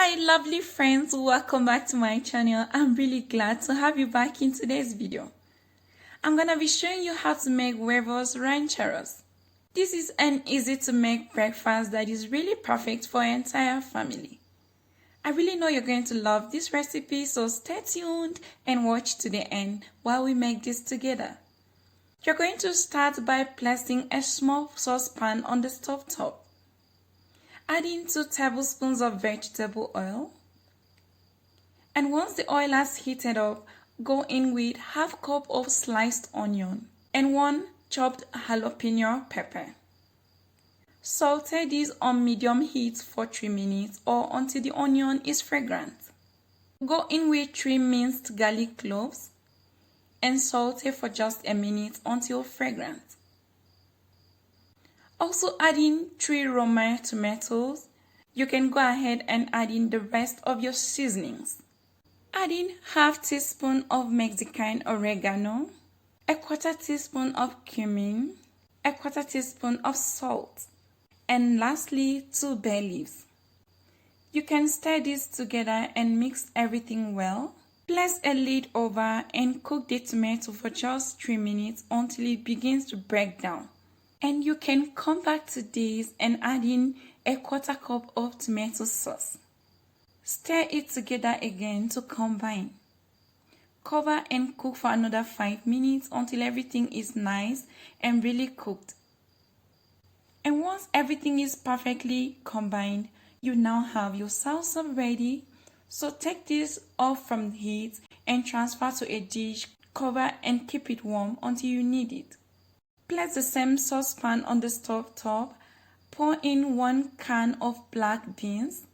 Hi lovely friends, welcome back to my channel. I'm really glad to have you back in today's video. I'm gonna be showing you how to make huevos rancheros. This is an easy to make breakfast that is really perfect for your entire family. I really know you're going to love this recipe, so stay tuned and watch to the end while we make this together. You're going to start by placing a small saucepan on the stove top. Add in 2 tablespoons of vegetable oil. And once the oil has heated up, go in with half cup of sliced onion and 1 chopped jalapeno pepper. Saute these on medium heat for 3 minutes or until the onion is fragrant. Go in with 3 minced garlic cloves and saute for just a minute until fragrant. Also add in 3 roma tomatoes. You can go ahead and add in the rest of your seasonings. Add in half teaspoon of Mexican oregano, a 1/4 teaspoon of cumin, a 1/4 teaspoon of salt, and lastly 2 bay leaves. You can stir this together and mix everything well. Place a lid over and cook the tomato for just 3 minutes until it begins to break down. And you can come back to this and add in a 1/4 cup of tomato sauce. Stir it together again to combine. Cover and cook for another 5 minutes until everything is nice and really cooked. And once everything is perfectly combined, you now have your salsa ready. So take this off from the heat and transfer to a dish, cover and keep it warm until you need it. Place the same saucepan on the stove top. Pour in 1 can of black beans.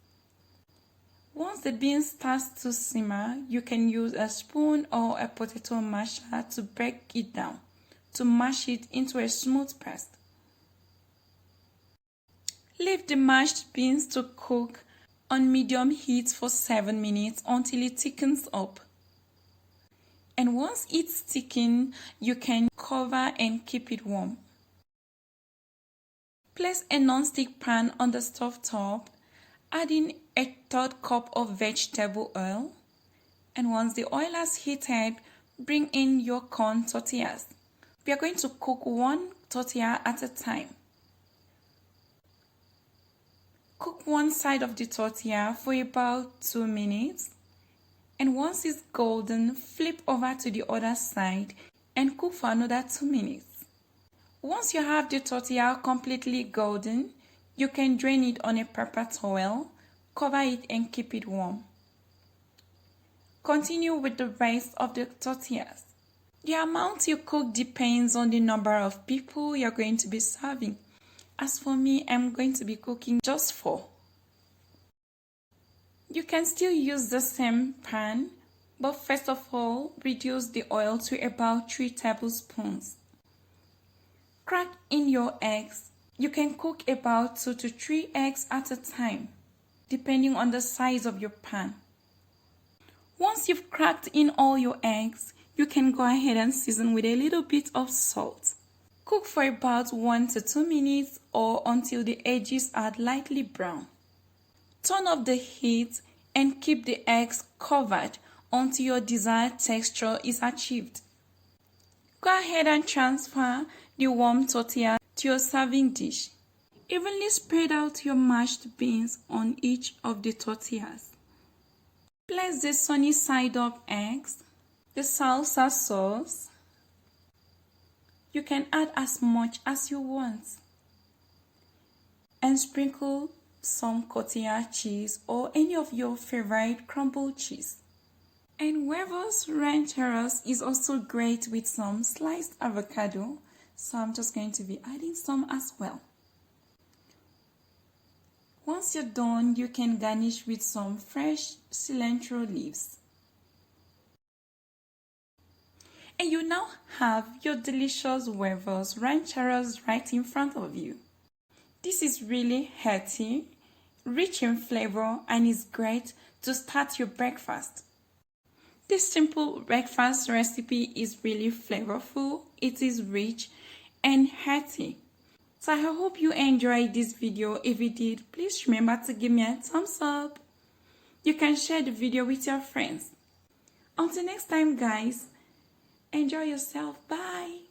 Once the beans start to simmer, you can use a spoon or a potato masher to break it down, to mash it into a smooth paste. Leave the mashed beans to cook on medium heat for 7 minutes until it thickens up. And once it's thickened, you can cover and keep it warm. Place a non-stick pan on the stove top. Add in a 1/3 cup of vegetable oil. And once the oil has heated, bring in your corn tortillas. We are going to cook 1 tortilla at a time. Cook one side of the tortilla for about 2 minutes. And once it's golden, flip over to the other side and cook for another 2 minutes. Once you have the tortilla completely golden, you can drain it on a paper towel, cover it and keep it warm. Continue with the rest of the tortillas. The amount you cook depends on the number of people you're going to be serving. As for me, I'm going to be cooking just 4. You can still use the same pan, but first of all, reduce the oil to about 3 tablespoons. Crack in your eggs. You can cook about 2 to 3 eggs at a time, depending on the size of your pan. Once you've cracked in all your eggs, you can go ahead and season with a little bit of salt. Cook for about 1 to 2 minutes or until the edges are lightly brown. Turn off the heat and keep the eggs covered until your desired texture is achieved. Go ahead and transfer the warm tortilla to your serving dish. Evenly spread out your mashed beans on each of the tortillas. Place the sunny side up eggs, the salsa sauce. You can add as much as you want. And sprinkle some cotija cheese or any of your favorite crumbled cheese. And huevos rancheros is also great with some sliced avocado, so I'm just going to be adding some as well. Once you're done, you can garnish with some fresh cilantro leaves. And you now have your delicious huevos rancheros right in front of you. This is really healthy, rich in flavor, and is great to start your breakfast. This simple breakfast recipe is really flavorful, it is rich and healthy. So I hope you enjoyed this video. If you did, please remember to give me a thumbs up. You can share the video with your friends. Until next time, guys, enjoy yourself. Bye.